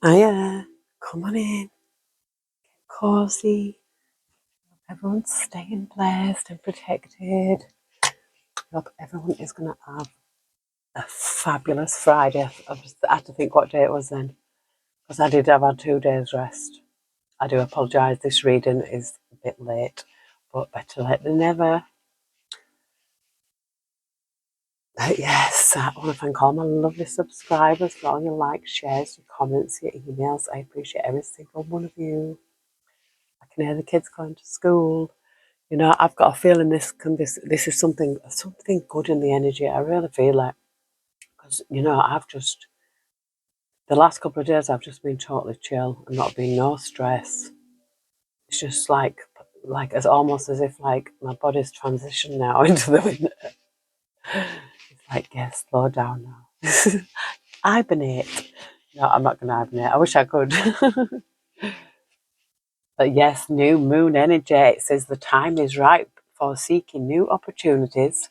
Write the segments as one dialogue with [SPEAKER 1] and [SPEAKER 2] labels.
[SPEAKER 1] Hiya, come on in, cozy. Everyone's staying blessed and protected. Hope everyone is going to have a fabulous Friday. I had to think what day it was then, because I did have had 2 days rest. I do apologise, this reading is a bit late, but better late than never. But yes, I want to thank all my lovely subscribers for all your likes, shares, your comments, your emails. I appreciate every single one of you. I can hear the kids going to school. You know, I've got a feeling this is something good in the energy. I really feel it, because I've just the last couple of days I've just been totally chill and not been no stress. It's just like it's almost as if like my body's transitioned now into the winter. It's like, yes, slow down now. Hibernate. No, I'm not going to hibernate. I wish I could. But yes, new moon energy. It says the time is right for seeking new opportunities.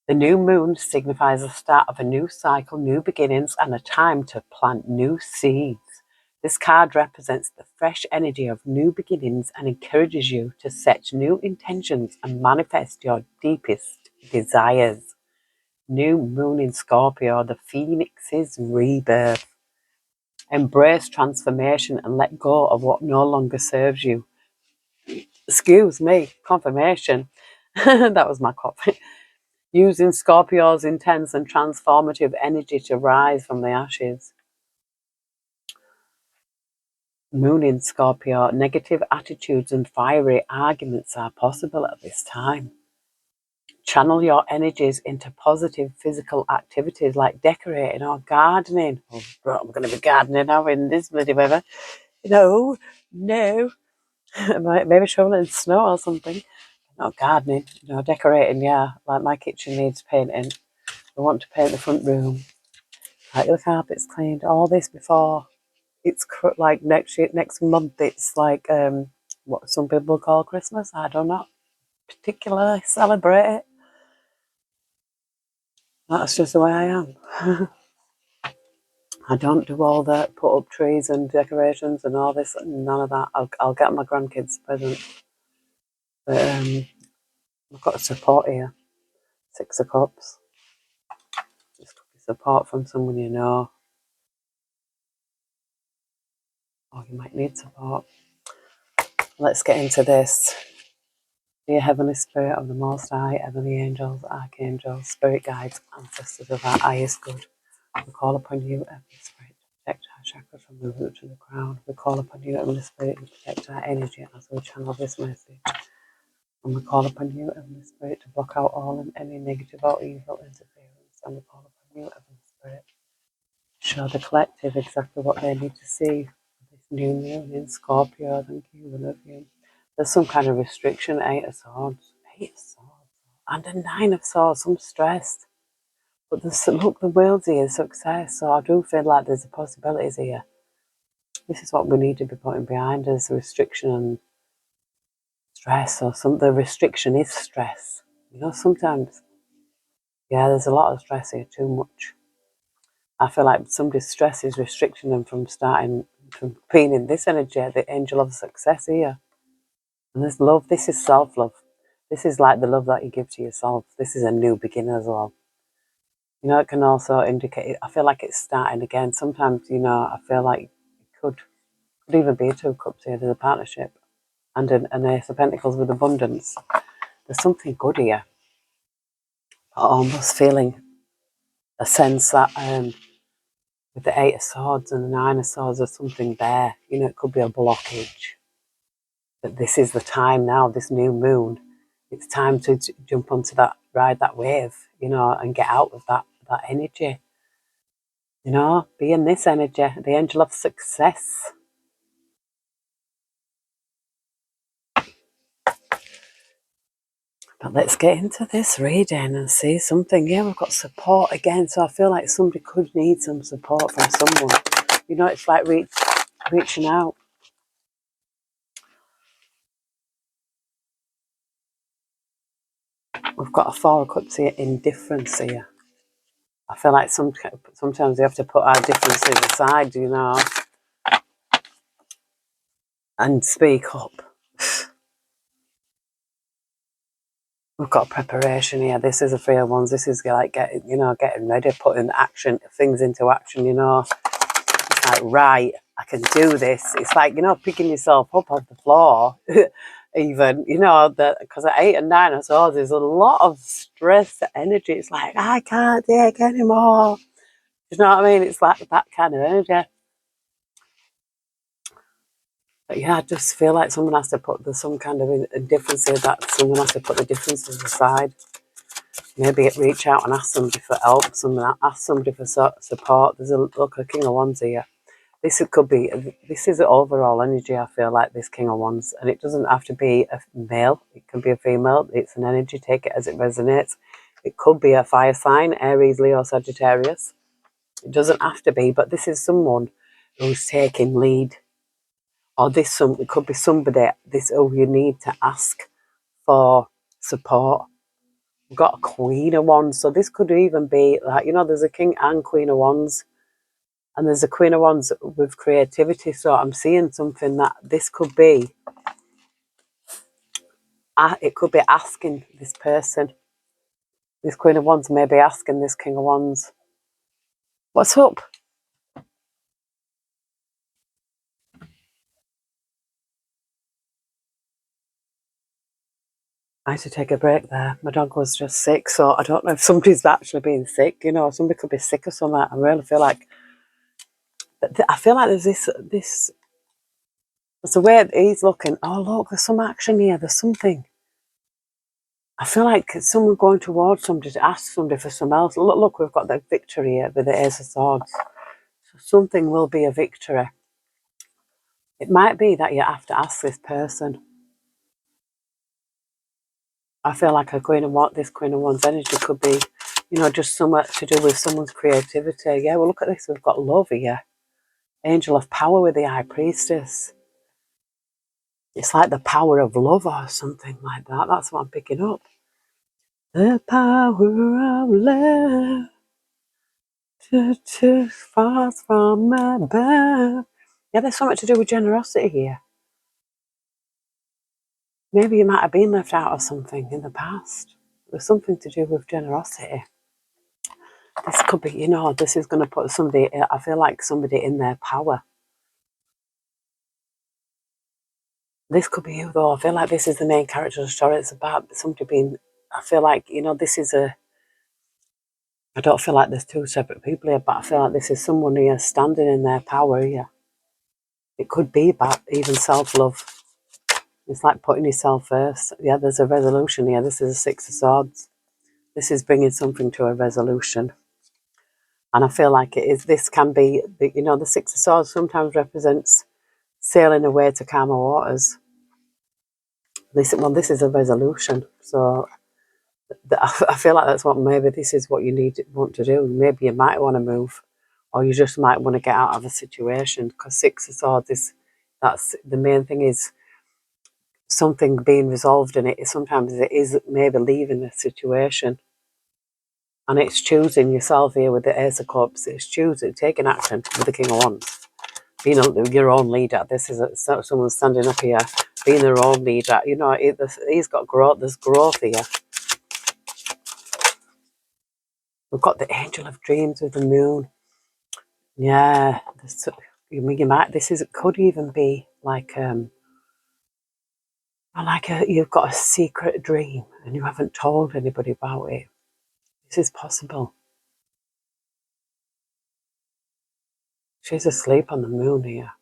[SPEAKER 1] The new moon signifies the start of a new cycle, new beginnings, and a time to plant new seeds. This card represents the fresh energy of new beginnings and encourages you to set new intentions and manifest your deepest desires. New moon in Scorpio, the phoenix's rebirth. Embrace transformation and let go of what no longer serves you. Excuse me, confirmation. That was my coffee. Using Scorpio's intense and transformative energy to rise from the ashes. Moon in Scorpio, negative attitudes and fiery arguments are possible at this time. Channel your energies into positive physical activities like decorating or gardening. Oh, I'm going to be gardening now in this bloody weather. No. Maybe shoveling snow or something. Not gardening, decorating, yeah. Like my kitchen needs painting. I want to paint the front room. Like the carpet's cleaned. All this before it's like next month. It's like what some people call Christmas. I don't know particularly celebrate it. That's just the way I am. I don't do all that, put up trees and decorations and all this. None of that. I'll get my grandkids present. But I've got support here. 6 of Cups. This could be support from someone you know. Or you might need support. Let's get into this. Dear Heavenly Spirit of the Most High, Heavenly Angels, Archangels, Spirit Guides, Ancestors of our highest good, we call upon you, Heavenly Spirit, to protect our chakras from the root to the crown. We call upon you, Heavenly Spirit, to protect our energy as we channel this message. And we call upon you, Heavenly Spirit, to block out all and any negative or evil interference. And we call upon you, Heavenly Spirit, to show the collective exactly what they need to see. This new moon in Scorpio, thank you, we love you. There's some kind of restriction, 8 of Swords. 8 of Swords. And a 9 of Swords, I'm stressed. But look, the world's here, success. So I do feel like there's a possibilities here. This is what we need to be putting behind us, restriction and stress. Or the restriction is stress. Sometimes, yeah, there's a lot of stress here, too much. I feel like somebody's stress is restricting them from being in this energy, the angel of success here. And this love, this is self-love. This is like the love that you give to yourself. This is a new beginning as well. It can also indicate, I feel like it's starting again. Sometimes, I feel like it could even be a 2 Cups here. There's a partnership and an Ace of Pentacles with abundance. There's something good here. I'm almost feeling a sense that with the 8 of Swords and the 9 of Swords, there's something there. It could be a blockage. But this is the time now, this new moon. It's time to jump onto that, ride that wave, and get out of that energy. Be in this energy, the angel of success. But let's get into this reading and see something. Yeah, we've got support again. So I feel like somebody could need some support from someone. It's like reaching out. We've got a 4 of Cups here, indifference here. I feel like sometimes we have to put our differences aside, you know, and speak up. We've got preparation here. This is a 3 of Wands. This is like getting ready, putting things into action, you know. It's like, right, I can do this. It's like, you know, picking yourself up off the floor, even, you know, because at 8 and 9 of Swords, there's a lot of stress, energy. It's like, I can't take anymore. You know what I mean? It's like that kind of energy. But yeah, I just feel like someone has to there's some kind of differences that someone has to put the differences aside. Maybe reach out and ask somebody for help, ask somebody for support. There's a King of Wands here. This is the overall energy, I feel like, this King of Wands. And it doesn't have to be a male. It can be a female. It's an energy. Take it as it resonates. It could be a fire sign, Aries, Leo, Sagittarius. It doesn't have to be, but this is someone who's taking lead. Or it could be somebody, you need to ask for support. We've got a Queen of Wands. So this could even be, like, you know, there's a King and Queen of Wands. And there's a Queen of Wands with creativity. So I'm seeing something that this could be. It could be asking this person. This Queen of Wands may be asking this King of Wands, what's up? I had to take a break there. My dog was just sick. So I don't know if somebody's actually being sick. You know, somebody could be sick or something. I really feel like, there's this, it's the way he's looking. Oh, look, there's some action here. There's something. I feel like someone going towards somebody to ask somebody for some else. Look, we've got the victory here with the Ace of Swords. So something will be a victory. It might be that you have to ask this person. I feel like this Queen of Wands energy could be, you know, just somewhat to do with someone's creativity. Yeah, well, look at this. We've got love here. Angel of Power with the High Priestess. It's like the power of love or something like that. That's what I'm picking up. The power of love to falls from above. Yeah, there's something to do with generosity here. Maybe you might have been left out of something in the past. There's something to do with generosity. This could be, you know, this is going to put somebody, I feel like somebody in their power. This could be you, though. I feel like this is the main character of the story. It's about somebody being, I feel like, you know, I don't feel like there's two separate people here, but I feel like this is someone here standing in their power here. It could be about even self-love. It's like putting yourself first. Yeah, there's a resolution here. This is a Six of Swords. This is bringing something to a resolution. And I feel like this can be, you know, the Six of Swords sometimes represents sailing away to calmer waters. This is a resolution. So I feel like that's maybe this is what you want to do. Maybe you might want to move, or you just might want to get out of a situation, because Six of Swords that's the main thing, is something being resolved in it. Sometimes it is maybe leaving the situation, and it's choosing yourself here with the Ace of Cups. It's choosing, taking action with the King of Wands, being your own leader. This is someone standing up here, being their own leader. You know, he's got growth. There's growth here. We've got the Angel of Dreams with the Moon. Yeah, it could even be like you've got a secret dream and you haven't told anybody about it. This is possible. She's asleep on the moon here.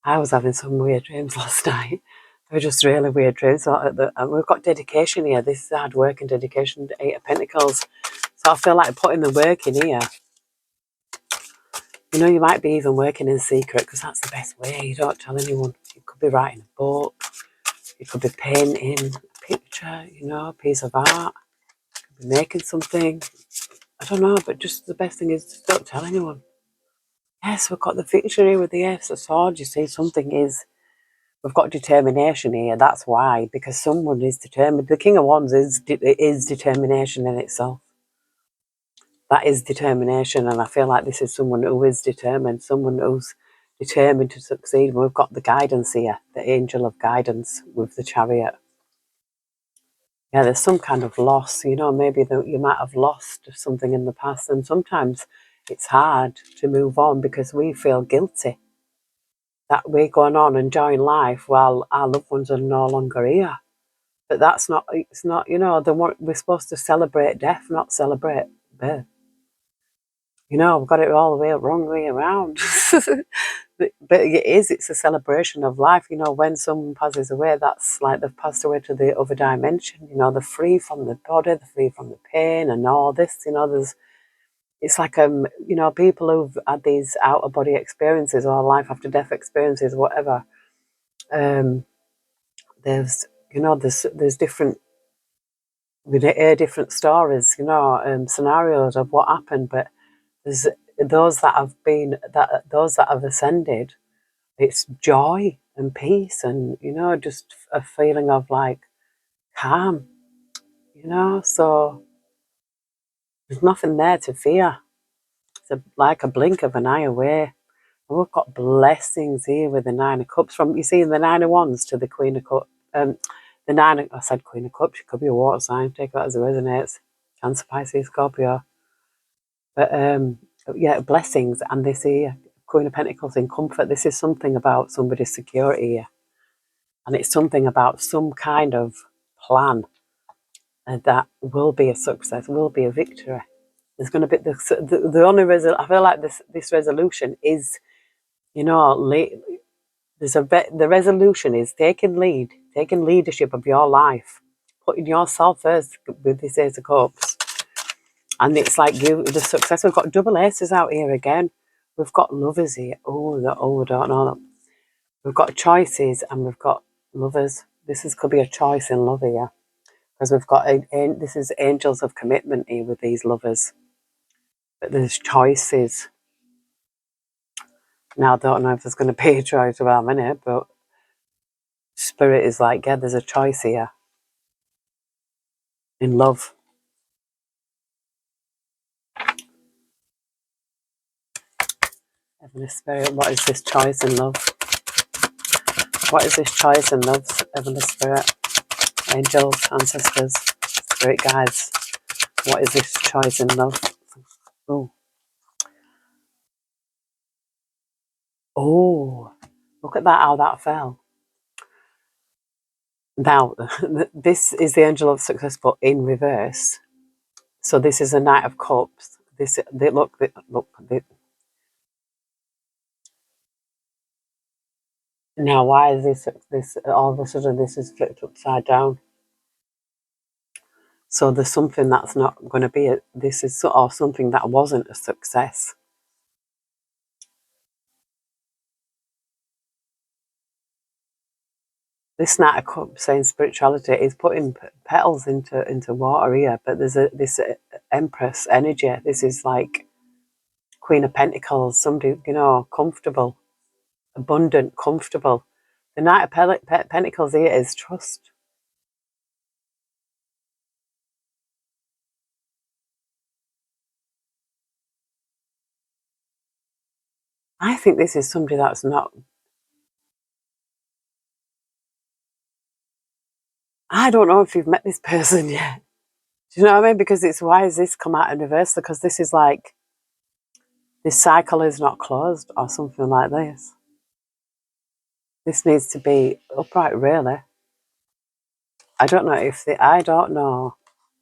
[SPEAKER 1] I was having some weird dreams last night. They were just really weird dreams. And we've got dedication here. This is hard work and dedication, 8 of Pentacles. So I feel like putting the work in here. You know, you might be even working in secret, because that's the best way. You don't tell anyone. You could be writing a book. You could be painting a picture, you know, a piece of art. You could be making something. I don't know, but just the best thing is just don't tell anyone. Yes, we've got the victory with the Ace of Swords. You see, something is We've got determination here. That's why, because someone is determined. The King of Wands is determination in itself. That is determination, and I feel like this is someone who is determined, someone who's determined to succeed. We've got the guidance here, the angel of guidance with the chariot. Yeah, there's some kind of loss, maybe you might have lost something in the past, and sometimes it's hard to move on because we feel guilty that we're going on enjoying life while our loved ones are no longer here. But it's not, we're supposed to celebrate death, not celebrate birth. We've got it all the way wrong way around. But it's a celebration of life. When someone passes away, that's like they've passed away to the other dimension. They're free from the body, they're free from the pain and all this. It's like people who've had these out of body experiences or life after death experiences, whatever. There's different. We hear different stories, scenarios of what happened, but there's those that have ascended. It's joy and peace, and just a feeling of like calm. So there's nothing there to fear. It's like a blink of an eye away. And we've got blessings here with the Nine of Cups. From the Nine of Wands to the Queen of Cups. I said Queen of Cups. She could be a water sign. Take that as it resonates. Cancer, Pisces, Scorpio. But yeah, blessings, and this here, Queen of Pentacles in comfort. This is something about somebody's security here. And it's something about some kind of plan that will be a success, will be a victory. There's going to be the only I feel like this resolution is, the resolution is taking leadership of your life, putting yourself first with this Ace of Cups. And it's like the success. We've got double aces out here again. We've got lovers here. I don't know. We've got choices and we've got lovers. Could be a choice in love here. Because we've got, this is angels of commitment here with these lovers. But there's choices. Now, I don't know if there's going to be a choice about a minute, but Spirit is like, yeah, there's a choice here. In love. Heavenly Spirit, what is this choice in love? What is this choice in love, Heavenly Spirit? Angels, ancestors, spirit guides. What is this choice in love? Oh, look at that, how that fell. Now, this is the Angel of Success, but in reverse. So this is a Knight of Cups. Look. Now, why is this all of a sudden this is flipped upside down? So there's something that's not going to be this is sort of something that wasn't a success. This Knight of Cups saying spirituality is putting petals into water here, but there's this Empress energy. This is like Queen of Pentacles, somebody, comfortable, abundant, comfortable. The Knight of Pentacles here is trust. I think this is somebody that's not. I don't know if you've met this person yet. Do you know what I mean? Because why has this come out in reverse? Because this is like, this cycle is not closed or something like this. This needs to be upright, really. I don't know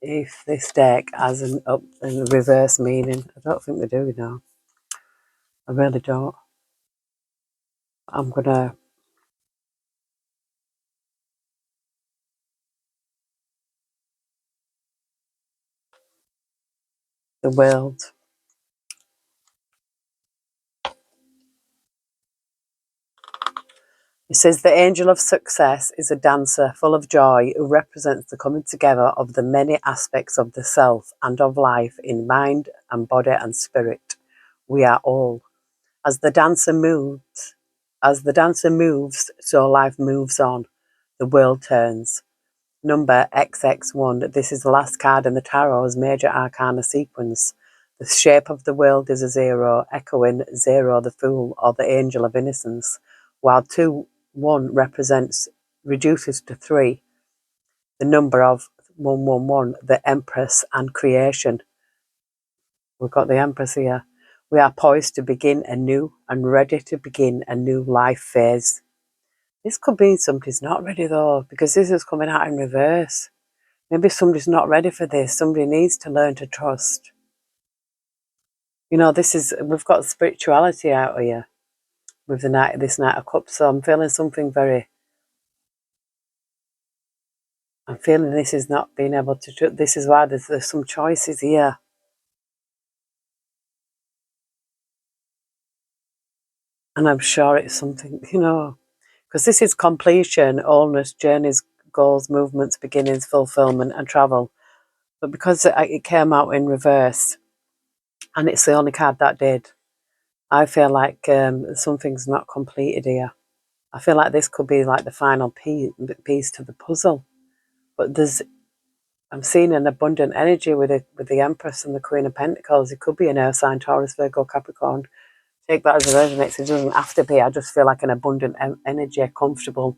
[SPEAKER 1] if this deck has a reverse meaning. I don't think they do, I really don't. I'm gonna. The world. It says the angel of success is a dancer full of joy who represents the coming together of the many aspects of the self and of life in mind and body and spirit. We are all. As the dancer moves As the dancer moves, so life moves on. The world turns. Number XX1. This is the last card in the Tarot's major arcana sequence. The shape of the world is a 0, echoing 0, the Fool, or the Angel of Innocence, while 2-1 reduces to 3, the number of 111, the Empress and creation. We've got the Empress here. We are poised to begin anew and ready to begin a new life phase. This could be somebody's not ready though, because this is coming out in reverse. Maybe somebody's not ready for this. Somebody needs to learn to trust. You know, we've got spirituality out here with this Knight of Cups. So I'm feeling I'm feeling this is not being able to, this is why there's some choices here. And I'm sure it's something, you know, because this is completion, allness, journeys, goals, movements, beginnings, fulfillment, and travel. But because it came out in reverse, and it's the only card that did, I feel like something's not completed here. I feel like this could be like the final piece to the puzzle. But I'm seeing an abundant energy with the Empress and the Queen of Pentacles. It could be an Earth sign, Taurus, Virgo, Capricorn. Take that as it resonates. It doesn't have to be. I just feel like an abundant energy, comfortable,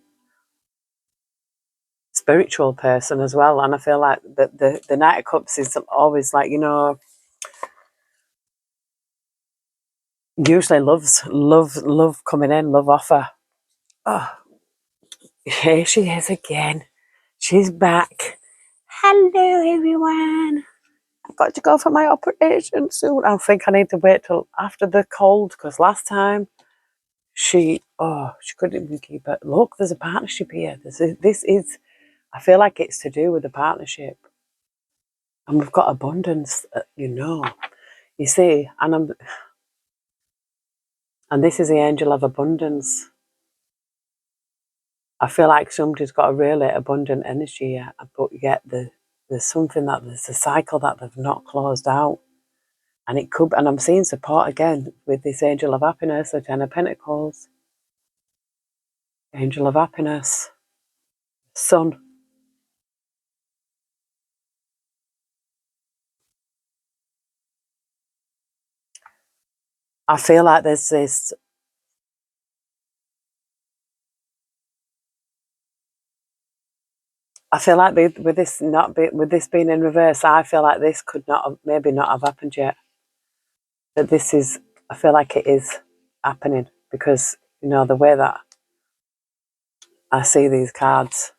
[SPEAKER 1] spiritual person as well. And I feel like the Knight of Cups is always like, you know, usually love coming in, love offer. Oh, here she is again. She's back. Hello, everyone. I've got to go for my operation soon. I think I need to wait till after the cold, because last time she couldn't even keep it. Look, there's a partnership here. I feel like it's to do with the partnership. And we've got abundance, you know. You see, and this is the angel of abundance. I feel like somebody's got a really abundant energy here, but yet there's a cycle that they've not closed out. And it could, and I'm seeing support again with this angel of happiness, the Ten of Pentacles, angel of happiness, Sun. I feel like there's this. I feel like with this being in reverse, I feel like this could maybe not have happened yet. But I feel like it is happening, because you know the way that I see these cards.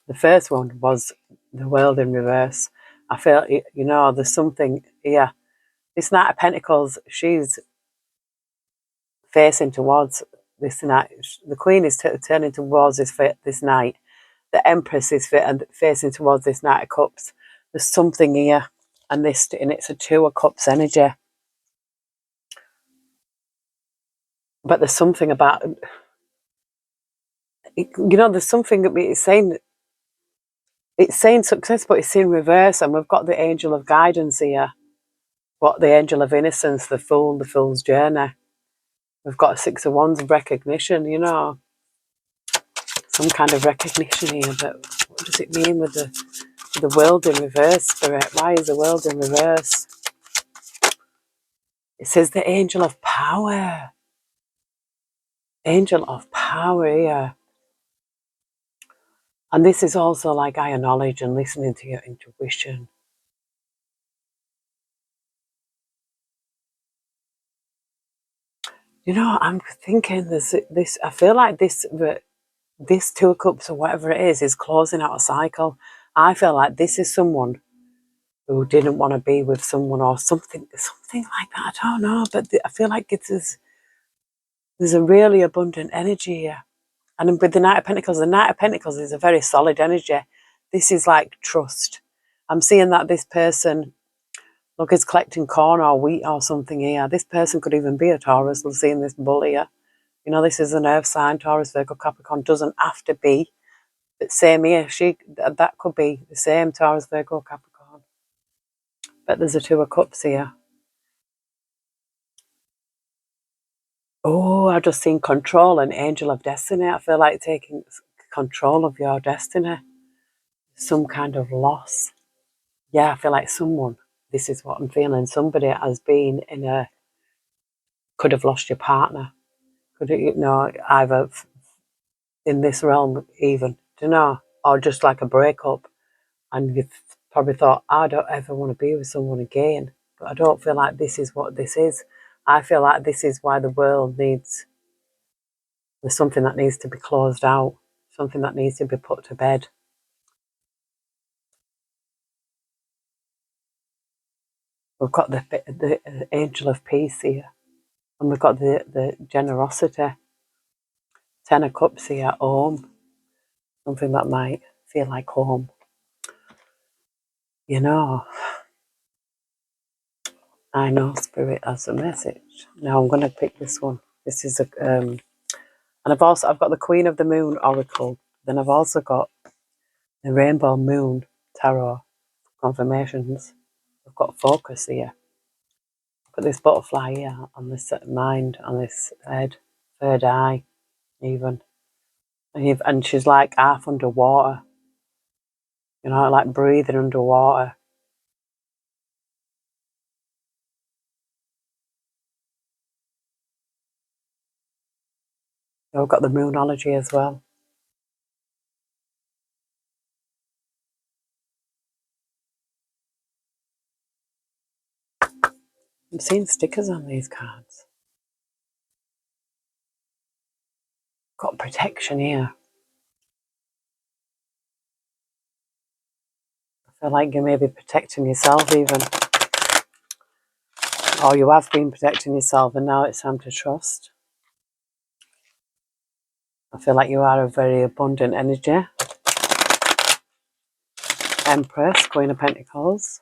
[SPEAKER 1] The first one was the world in reverse. I feel, you know, there's something here. This Knight of Pentacles, she's facing towards this Knight. The Queen is turning towards this Knight. The Empress is facing towards this Knight of Cups. There's something here, and it's a Two of Cups energy. But there's something about, you know, there's something it's saying success, but it's in reverse, and we've got the angel of guidance here. What the angel of innocence, the Fool, the Fool's journey. We've got a Six of Wands of recognition, you know, some kind of recognition here. But what does it mean with the world in reverse, Spirit? Why is the world in reverse? It says the angel of power. Angel of power here. And this is also like higher knowledge and listening to your intuition. You know, I'm thinking this. I feel like this Two of Cups or whatever it is closing out a cycle. I feel like this is someone who didn't want to be with someone, or something like that. I don't know, but I feel like there's a really abundant energy here. And with the Knight of Pentacles, the Knight of Pentacles is a very solid energy. This is like trust. I'm seeing that this person, look, is collecting corn or wheat or something here. This person could even be a Taurus. We're seeing this bull here. You know, this is an earth sign, Taurus, Virgo, Capricorn. Doesn't have to be. But same here. That could be the same, Taurus, Virgo, Capricorn. But there's a Two of Cups here. Oh, I've just seen control and angel of destiny. I feel like taking control of your destiny. Some kind of loss. Yeah, I feel like someone, this is what I'm feeling, somebody has been in a, could have lost your partner. Could it, either in this realm even, do you know, or just like a breakup. And you've probably thought, I don't ever want to be with someone again. But I don't feel like this is what this is. I feel like this is why the world needs, there's something that needs to be closed out, something that needs to be put to bed. We've got the angel of peace here, and we've got the generosity, 10 of cups here, home, something that might feel like home. You know, I know spirit has a message. Now I'm going to pick this one. This is a, and I've got the Queen of the Moon Oracle. Then I've also got the Rainbow Moon Tarot confirmations. I've got focus here. I've got this butterfly here on this mind, on this head, third eye, even. And she's like half underwater. You know, like breathing underwater. I've got the Moonology as well. I'm seeing stickers on these cards. Got protection here. I feel like you may be protecting yourself even. Or you have been protecting yourself and now it's time to trust. I feel like you are a very abundant energy. Empress, Queen of Pentacles.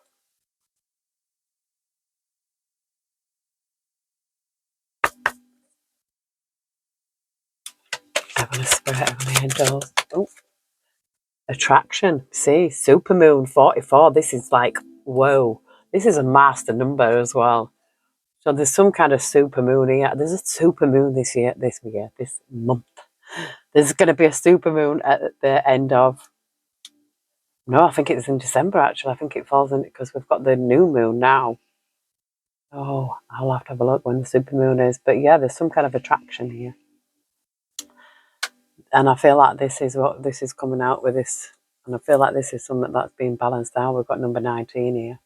[SPEAKER 1] Heavenly Spirit, Heavenly Angels. Oh, attraction. See, Supermoon 44. This is like, whoa. This is a master number as well. So there's some kind of supermoon here. There's a supermoon this month. There's going to be a supermoon at the end of, no, I think it's in December actually. I think it falls in because we've got the new moon now. Oh, I'll have to have a look when the supermoon is. But yeah, there's some kind of attraction here. And I feel like this is what this is coming out with this. And I feel like this is something that's being balanced out. We've got number 19 here.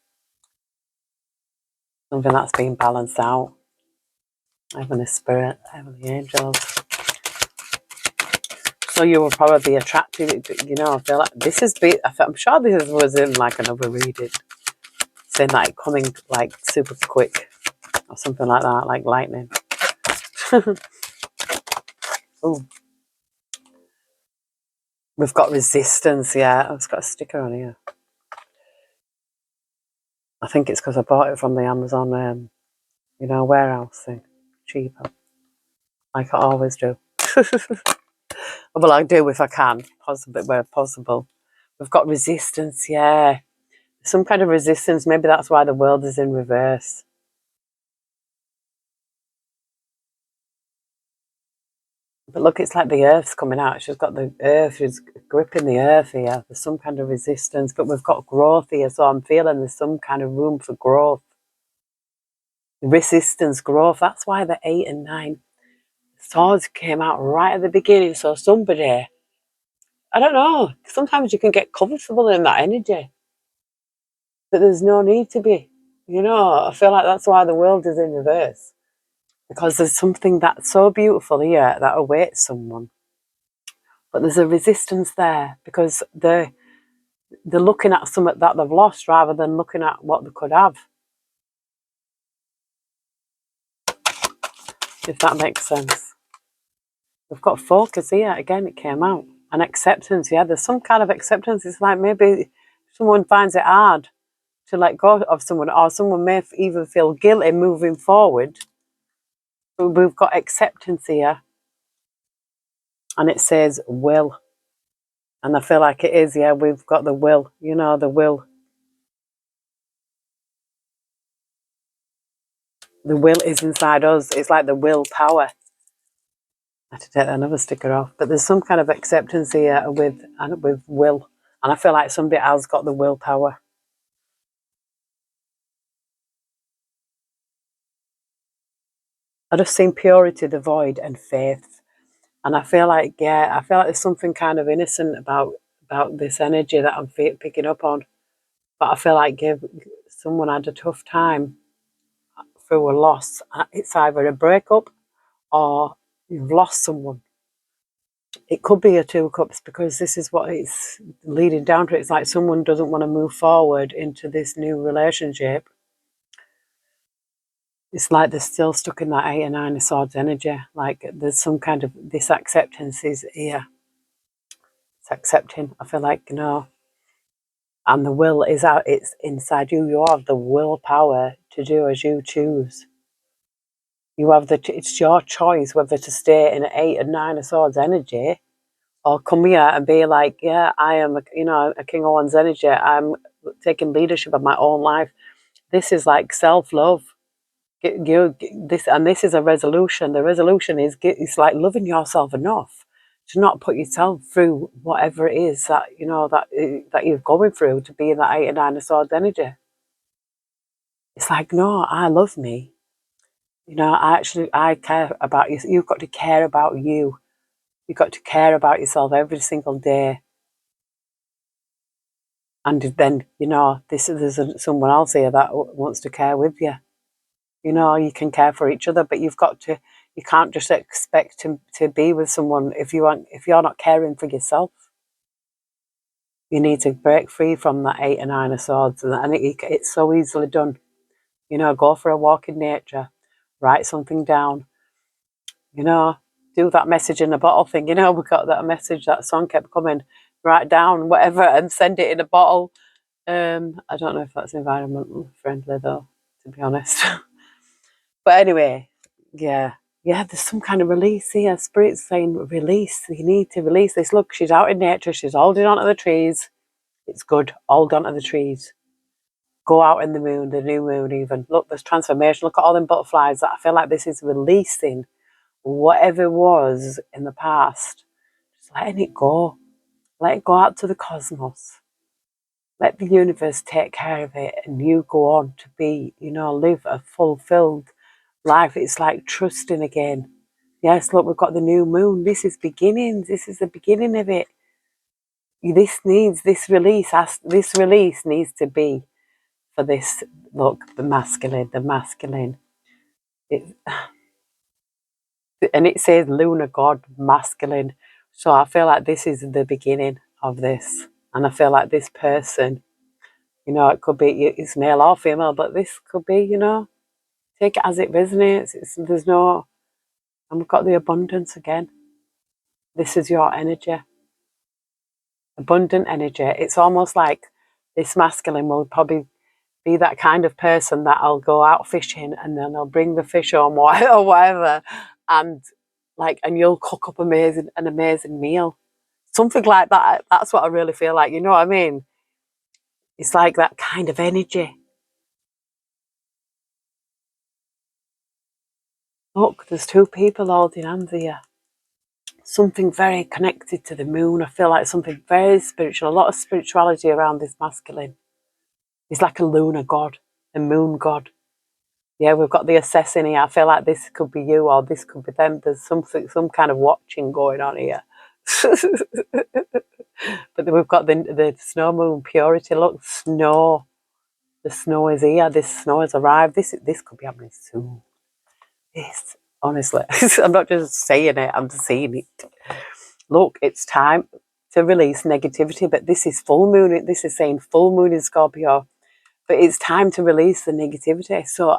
[SPEAKER 1] Something that's being balanced out. Heavenly Spirit, Heavenly Angels. So you will probably be attracted, you know, I feel like this is, I'm sure this was in like another reading. Saying like coming like super quick or something like that, like lightning. Oh, we've got resistance, yeah. I've got a sticker on here. I think it's because I bought it from the Amazon, warehouse thing. Cheaper. Like I always do. Well, I do if I can, possibly where possible. We've got resistance, yeah. Some kind of resistance. Maybe that's why the world is in reverse. But look, it's like the earth's coming out. She's got the earth, she's gripping the earth here. There's some kind of resistance, but we've got growth here. So I'm feeling there's some kind of room for growth. Resistance, growth. That's why the 8 and 9 swords came out right at the beginning. So somebody, I don't know, sometimes you can get comfortable in that energy. But there's no need to be. You know, I feel like that's why the world is in reverse. Because there's something that's so beautiful here that awaits someone. But there's a resistance there because they're looking at something that they've lost rather than looking at what they could have. If that makes sense. We've got focus here. Again, it came out. And acceptance, yeah. There's some kind of acceptance. It's like maybe someone finds it hard to let go of someone, or someone may even feel guilty moving forward. But we've got acceptance here. And it says will. And I feel like it is, yeah, we've got the will, you know, the will. The will is inside us. It's like the willpower. I had to take another sticker off. But there's some kind of acceptance here with will. And I feel like somebody else got the willpower. I just seen purity, the void, and faith. And I feel like, I feel like there's something kind of innocent about this energy that I'm picking up on. But I feel like if someone had a tough time through a loss, it's either a breakup or you've lost someone. It could be a two of cups because this is what it's leading down to. It's like someone doesn't want to move forward into this new relationship. It's like they're still stuck in that 8 and 9 of swords energy. Like there's some kind of, this acceptance is here. It's accepting. I feel like, and the will is out, it's inside you. You have the willpower to do as you choose. You have it's your choice whether to stay in an 8 and 9 of swords energy or come here and be like, yeah, I am, a King of Wands energy. I'm taking leadership of my own life. This is like self-love. This is a resolution. The resolution is it's like loving yourself enough to not put yourself through whatever it is that that you're going through to be in that 8 and 9 of swords energy. It's like, no, I love me. I care about you. You've got to care about you. You've got to care about yourself every single day. And then, there's someone else here that wants to care with you. You can care for each other, but you can't just expect to be with someone if you're not caring for yourself. You need to break free from that 8 and 9 of swords, and it's so easily done. Go for a walk in nature, write something down, do that message in a bottle thing. We got that message, that song kept coming, write down whatever and send it in a bottle. I don't know if that's environmental friendly though, to be honest. But anyway, yeah, there's some kind of release here. Spirit's saying release. You need to release this. Look, she's out in nature. She's holding onto the trees. It's good. Hold onto the trees. Go out in the moon, the new moon even. Look, there's transformation. Look at all them butterflies. I feel like this is releasing whatever was in the past. Just letting it go. Let it go out to the cosmos. Let the universe take care of it, and you go on to be, live a fulfilled life. It's like trusting again. Yes, look, we've got the new moon. This is beginnings. This is the beginning of it. This release. This release needs to be for this. Look, the masculine. It, and it says lunar god, masculine. So I feel like this is the beginning of this. And I feel like this person, it could be, it's male or female, but this could be, take it as it resonates. And we've got the abundance again. This is your energy. Abundant energy. It's almost like this masculine will probably be that kind of person that'll go out fishing and then they'll bring the fish home or whatever, and you'll cook up an amazing meal. Something like that. That's what I really feel like. You know what I mean? It's like that kind of energy. Look, there's two people holding hands here. Something very connected to the moon. I feel like something very spiritual. A lot of spirituality around this masculine. He's like a lunar god, a moon god. Yeah, we've got the assassin here. I feel like this could be you or this could be them. There's some kind of watching going on here. But then we've got the snow moon purity. Look, snow. The snow is here. This snow has arrived. This could be happening soon. This, honestly, I'm not just saying it. I'm just seeing it. Look, it's time to release negativity. But this is full moon. This is saying full moon in Scorpio. But it's time to release the negativity. So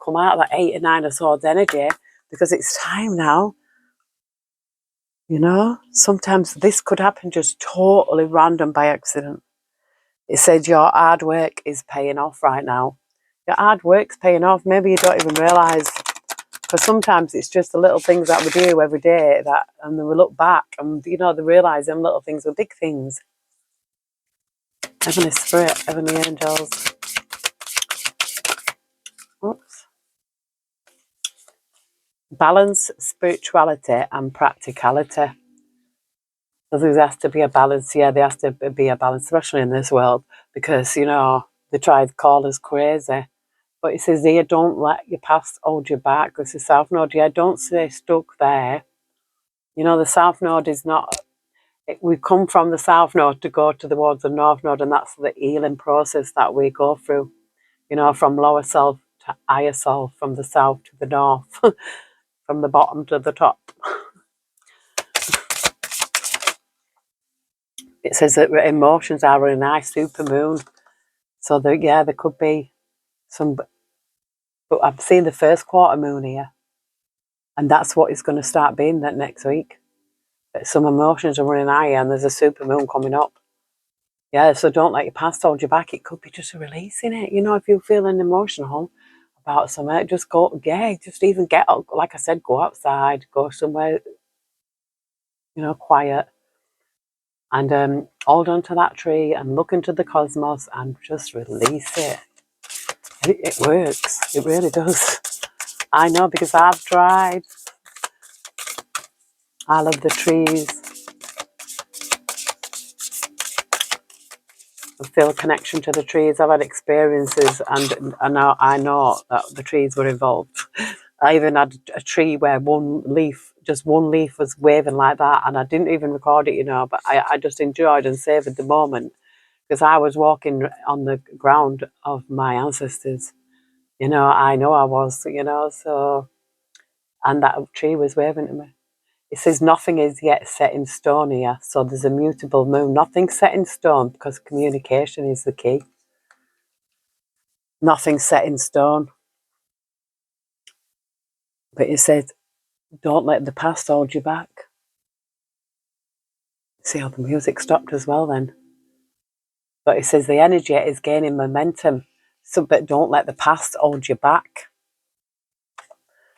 [SPEAKER 1] come out of that 8 and 9 of swords energy, because it's time now. Sometimes this could happen just totally random by accident. It says your hard work is paying off right now. Your hard work's paying off. Maybe you don't even realise. Because sometimes it's just the little things that we do every day and then we look back and, they realise them little things are big things. Heavenly Spirit, Heavenly Angels. Oops. balance spirituality and practicality. So there has to be a balance. Yeah, there has to be a balance, especially in this world, because, you know, they try to call us crazy. But it says here, don't let your past hold you back. This is South Node. Yeah, don't stay stuck there. You know, the South Node is not, we come from the South Node to go towards the North Node, and that's the healing process that we go through. You know, from lower self to higher self, from the south to the north, from the bottom to the top. It says that emotions are a nice super moon. So, there could be some, but I'm seeing the first quarter moon here. And that's what it's going to start being that next week. Some emotions are running high and there's a super moon coming up. Yeah, so don't let your past hold you back. It could be just releasing it. You know, if you're feeling emotional about something, just go, just even get up. Like I said, go outside, go somewhere, you know, quiet. And hold on to that tree and look into the cosmos and just release it. It works. It really does. I know, because I've tried. I love the trees. I feel a connection to the trees. I've had experiences, and I know that the trees were involved. I even had a tree where just one leaf was waving like that, and I didn't even record it, you know, but I just enjoyed and savoured the moment, because I was walking on the ground of my ancestors. You know I was, you know, so, and that tree was waving to me. It says nothing is yet set in stone here, so there's a mutable moon. Nothing's set in stone because communication is the key. Nothing's set in stone. But it says, don't let the past hold you back. See how the music stopped as well then. But it says the energy is gaining momentum. So, but don't let the past hold you back.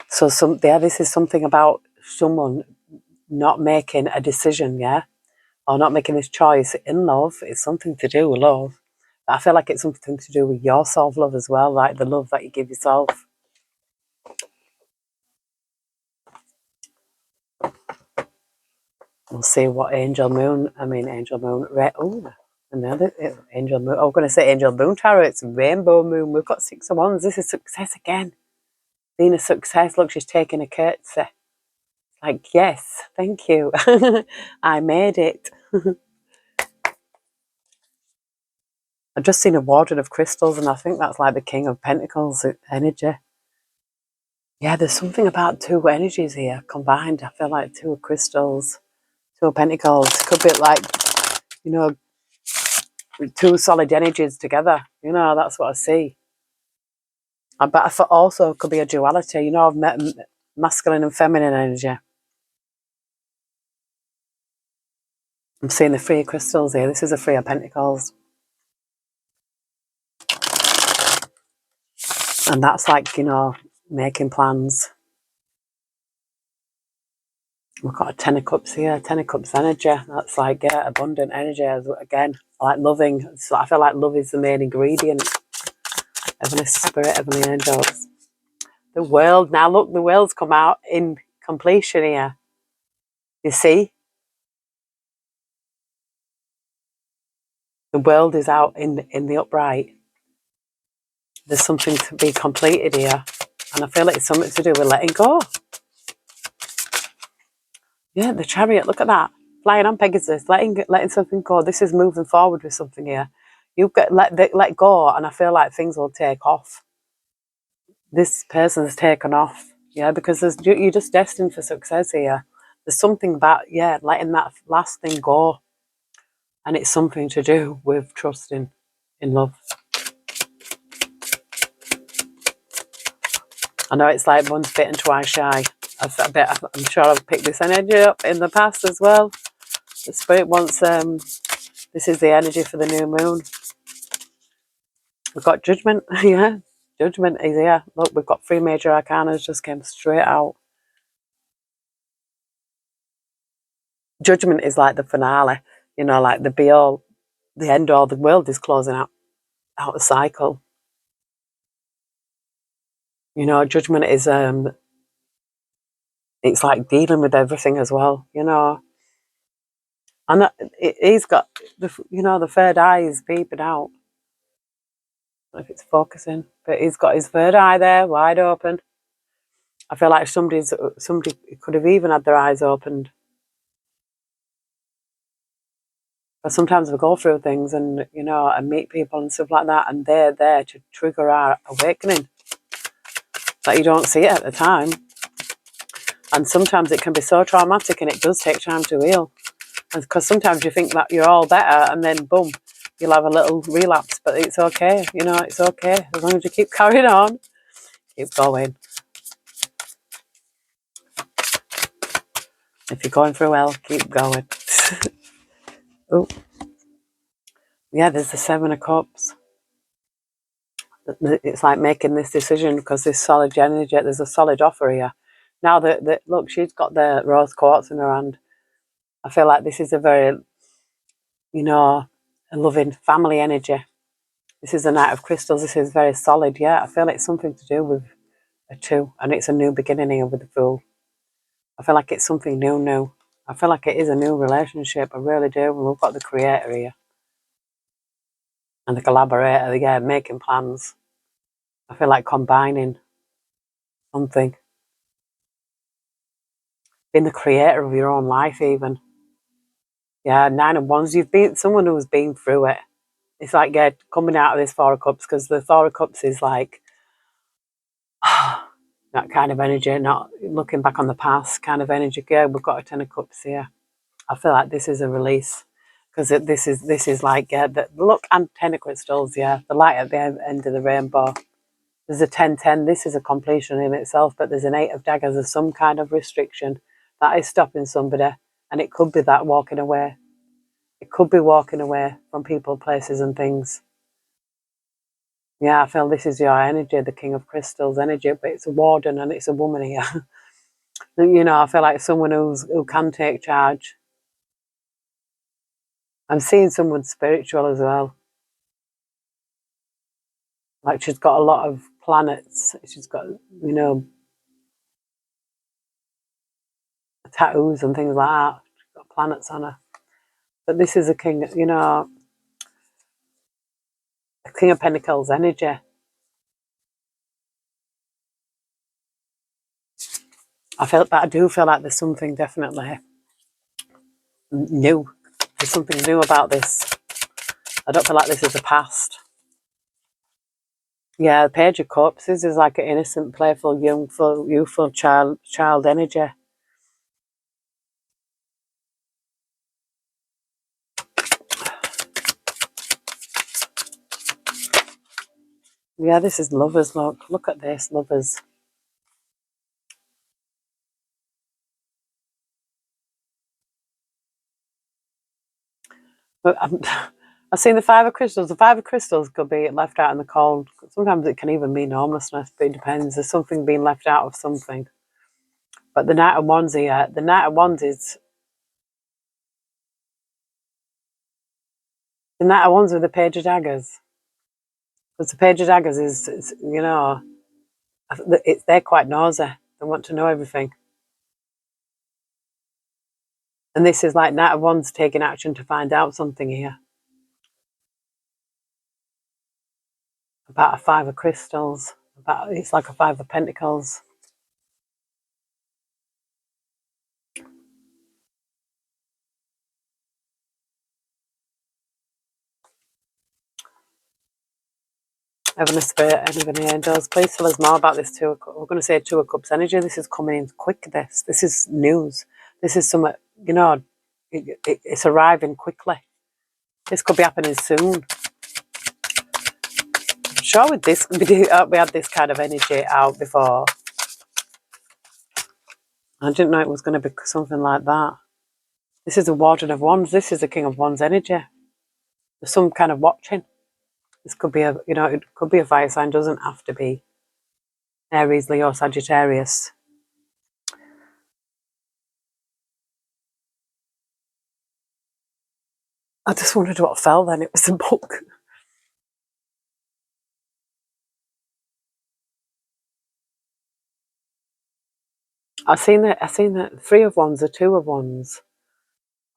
[SPEAKER 1] So this is something about someone not making a decision, yeah? Or not making this choice in love. It's something to do with love. I feel like it's something to do with your self-love as well, like the love that you give yourself. We'll see what angel moon, another angel moon. I'm going to say angel moon tarot. It's rainbow moon. We've got 6 of wands. This is success again. Being a success. Look, she's taking a curtsy. Like, yes, thank you. I made it. I've just seen a wardrobe of crystals, and I think that's like the King of Pentacles energy. Yeah, there's something about 2 energies here combined. I feel like 2 crystals, 2 pentacles. Could be like, you know, 2 solid energies together. You know, that's what I see. But I thought also could be a duality. You know, I've met masculine and feminine energy. I'm seeing the 3 crystals here. This is a 3 of Pentacles. And that's like, you know, making plans. We've got a 10 of Cups here. 10 of Cups energy. That's like, yeah, abundant energy. Again, I like loving. So I feel like love is the main ingredient. Heavenly Spirit, Heavenly Angels. The world. Now look, the world's come out in completion here. You see? The world is out in the upright. There's something to be completed here. And I feel like it's something to do with letting go. Yeah, the Chariot, look at that. Flying on Pegasus, letting something go. This is moving forward with something here. You let go, and I feel like things will take off. This person's taken off, yeah, because you're just destined for success here. There's something about, yeah, letting that last thing go. And it's something to do with trusting in love. I know it's like once bitten, twice shy. I'm sure I've picked this energy up in the past as well. The Spirit wants, this is the energy for the new moon. We've got Judgment, yeah. Judgment is here. Look, we've got 3 major arcana just came straight out. Judgment is like the finale, you know, like the be-all, the end-all. The world is closing out a cycle. You know, Judgment is it's like dealing with everything as well, you know. And he's got, the third eye is peeping out. I don't know if it's focusing, but he's got his third eye there, wide open. I feel like somebody could have even had their eyes opened. But sometimes we go through things and, and meet people and stuff like that, and they're there to trigger our awakening. But you don't see it at the time. And sometimes it can be so traumatic and it does take time to heal. Because sometimes you think that you're all better and then boom, you'll have a little relapse. But it's okay, it's okay. As long as you keep carrying on, keep going. If you're going through hell, keep going. Oh, yeah, there's the 7 of Cups. It's like making this decision because this solid energy, there's a solid offer here. Now that look, she's got the rose quartz in her hand. I feel like this is a very, a loving family energy. This is the Knight of Crystals. This is very solid. Yeah, I feel it's something to do with a 2, and it's a new beginning here with the Fool. I feel like it's something new. I feel like it is a new relationship. I really do. We've got the Creator here and the Collaborator. Yeah, making plans. I feel like combining something. Being the creator of your own life, even. Yeah, 9 of Wands. You've been someone who's been through it. It's like, yeah, coming out of this 4 of Cups, because the 4 of Cups is like that kind of energy, not looking back on the past kind of energy. Yeah, we've got a 10 of Cups here. I feel like this is a release, because this is like, yeah, look, and 10 of Crystals, yeah, the light at the end of the rainbow. There's a 10-10. This is a completion in itself, but there's an 8 of Daggers. There's some kind of restriction that is stopping somebody, and it could be that walking away. It could be walking away from people, places, and things. Yeah, I feel this is your energy, the King of Crystals energy, but it's a warden and it's a woman here. I feel like someone who can take charge. I'm seeing someone spiritual as well. Like she's got a lot of planets. She's got, tattoos and things like that. She's got planets on her. But this is a king, a King of Pentacles energy. I do feel like there's something definitely new. There's something new about this. I don't feel like this is the past. Yeah, the Page of Cups. This is like an innocent, playful, youthful child energy. Yeah, this is lovers. Look at this, lovers. But I've seen the 5 of Crystals. The 5 of Crystals could be left out in the cold. Sometimes it can even mean homelessness, but it depends. There's something being left out of something. But the Knight of Wands here, the Knight of Wands is the Knight of Wands with the Page of Daggers. Because the Page of Daggers is they're quite nosy. They want to know everything. And this is like Knight of Wands taking action to find out something here. About a 5 of Crystals. It's like a 5 of Pentacles. Heavenly Spirit, Heavenly Angels, please tell us more about this 2 of Cups. We're going to say 2 of Cups energy. This is coming in quick, this is news. This is some, it's arriving quickly. This could be happening soon. I'm sure with this, we had this kind of energy out before. I didn't know it was going to be something like that. This is a Warden of Wands. This is the King of Wands energy. There's some kind of watching. This could be it could be a fire sign. Doesn't have to be Aries, Leo, Sagittarius. I just wondered what fell then. It was a book. I've seen the three of wands, the two of wands,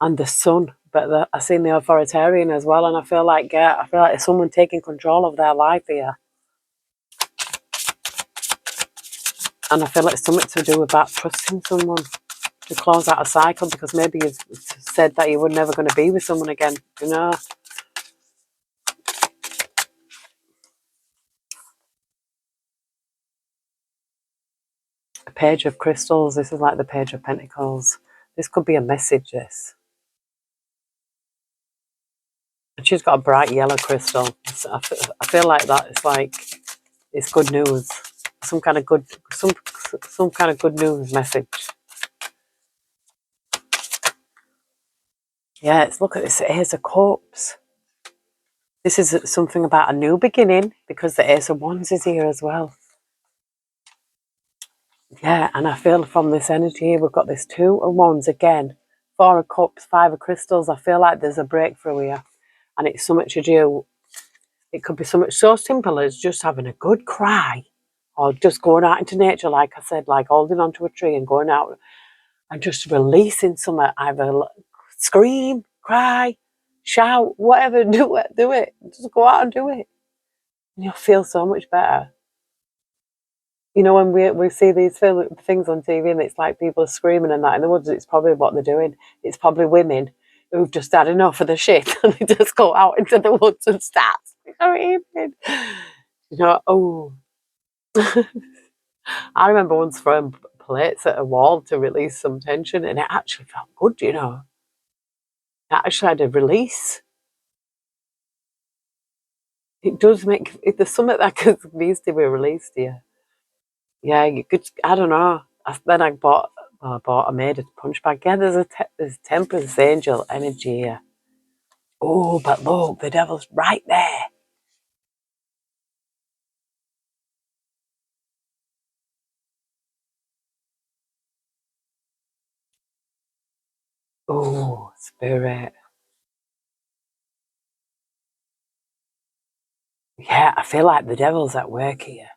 [SPEAKER 1] and the sun. But I've seen the authoritarian as well, and I feel like there's someone taking control of their life here, and I feel like it's something to do with that trusting someone to close out a cycle, because maybe you've said that you were never going to be with someone again. You know, a page of crystals. This is like the page of pentacles. This could be a message. This, and she's got a bright yellow crystal. I feel like that. It's like it's good news. Some kind of good, some kind of good news message. Yeah, it's look at this. Here's a corpse. This is something about a new beginning, because the Ace of Wands is here as well. Yeah, and I feel from this energy here, we've got this Two of Wands again, Four of Cups, Five of Crystals. I feel like there's a breakthrough here, and it's so much to do. It could be something so simple as just having a good cry, or just going out into nature, like I said, like holding onto a tree and going out and just releasing something, either scream, cry, shout, whatever, do it. Just go out and do it. And you'll feel so much better. You know, when we see these things on TV and it's like people are screaming and that in the woods, it's probably what they're doing. It's probably women who've just had enough of the shit and they just go out into the woods and start screaming. You know, oh. I remember once throwing plates at a wall to release some tension, and it actually felt good, you know. It actually had a release. It does make, if there's something that needs to be released here. Yeah, you could, I don't know. Then I made a punch bag. Yeah, there's Temperance Angel energy here. Oh, but look, the devil's right there. Oh, spirit. Yeah, I feel like the devil's at work here.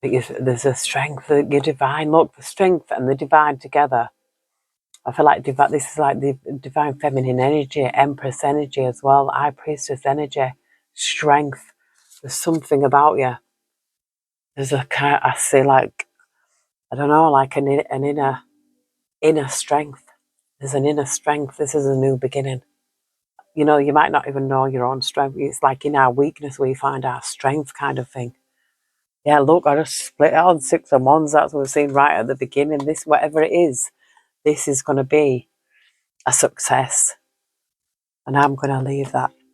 [SPEAKER 1] Because there's a strength, your divine, look, the strength and the divine together. I feel like this is like the divine feminine energy, Empress energy as well, High Priestess energy, strength. There's something about you. There's a kind, I see like, I don't know, like an inner strength. There's an inner strength. This is a new beginning. You know, you might not even know your own strength. It's like in our weakness we find our strength, kind of thing. Yeah, look, I just split it on Six of Wands. That's what we've seen right at the beginning. This, whatever it is, this is going to be a success. And I'm going to leave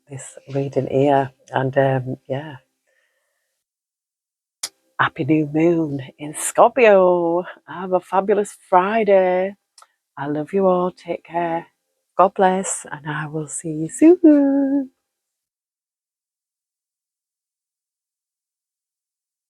[SPEAKER 1] this reading here. And yeah, happy new moon in Scorpio. Have a fabulous Friday. I love you all. Take care. God bless. And I will see you soon.